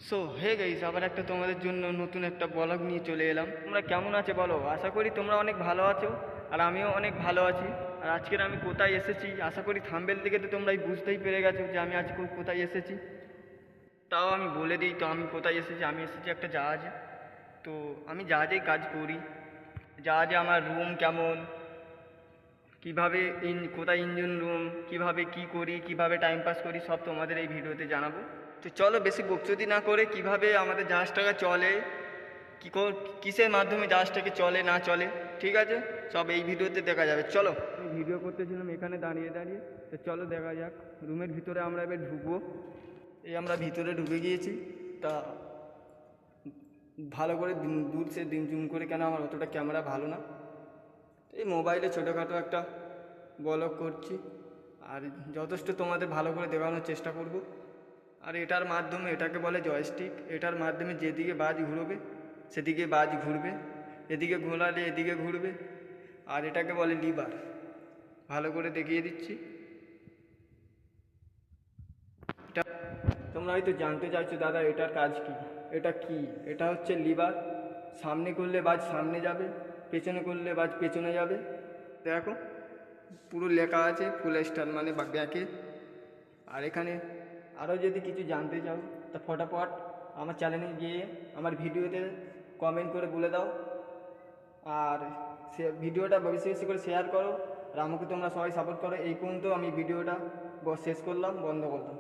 So hey guys, আবার একটা তোমাদের জন্য নতুন একটা ব্লগ নিয়ে চলে এলাম। তোমরা কেমন আছো বলো? আশা করি তোমরা অনেক ভালো আছো, আর আমিও অনেক ভালো আছি। আর আজকের আমি কোথায় এসেছি, আশা করি থাম্বেল থেকে তো তোমরা বুঝতেই পেরে গেছো যে আমি আজকে কোথায় এসেছি। তাও আমি বলে দিই তো আমি কোথায় এসেছি। আমি এসেছি একটা জাহাজে। তো আমি জাহাজেই কাজ করি। জাহাজে আমার রুম কেমন, কিভাবে কোথায় ইঞ্জিন রুম, কিভাবে কি করি, কিভাবে টাইম পাস করি, সব তোমাদের এই ভিডিওতে জানাবো। তো চলো বেশি বকচুদি না করে কিভাবে আমাদের জাহাজটাকে চলে, কিসের মাধ্যমে জাহাজটাকে চলে না চলে, ঠিক আছে, সব এই ভিডিওতে দেখা যাবে। চলো, আমি ভিডিও করতেছিলাম এখানে দাঁড়িয়ে দাঁড়িয়ে। তো চলো দেখা যাক। রুমের ভিতরে আমরা এবার ঢুকবো। এই আমরা ভিতরে ঢুকে গিয়েছি। তা ভালো করে দূর সে জুম করে, কেন আমার অতটা ক্যামেরা ভালো না, এই মোবাইলে ছোটোখাটো একটা ব্লগ করছি, আর যথেষ্ট তোমাদের ভালো করে দেখানোর চেষ্টা করব। আর এটার মাধ্যমে, এটাকে বলে জয়স্টিক, এটার মাধ্যমে যেদিকে বাজ ঘুরবে সেদিকে বাজ ঘুরবে, এদিকে ঘোরালে এদিকে ঘুরবে। আর এটাকে বলে লিভার। ভালো করে দেখিয়ে দিচ্ছি। এটা তোমরা হয়তো জানতে চাইছো, দাদা এটার কাজ কি, এটা কি? এটা হচ্ছে লিভার। সামনে করলে বাজ সামনে যাবে, পেছনে করলে বাজ পেছনে যাবে। দেখো পুরো লেখা আছে ফুল স্টার মানে ব্যাকে। আর এখানে আরও যদি কিছু জানতে চাও তা ফটাফট আমার চ্যানেলে গিয়ে আমার ভিডিওতে কমেন্ট করে বলে দাও। আর সে ভিডিওটা বেশি বেশি করে শেয়ার করো। আর আমাকে তোমরা সবাই সাপোর্ট করো। এই পর্যন্ত আমি ভিডিওটা শেষ করলাম, বন্ধ করলাম।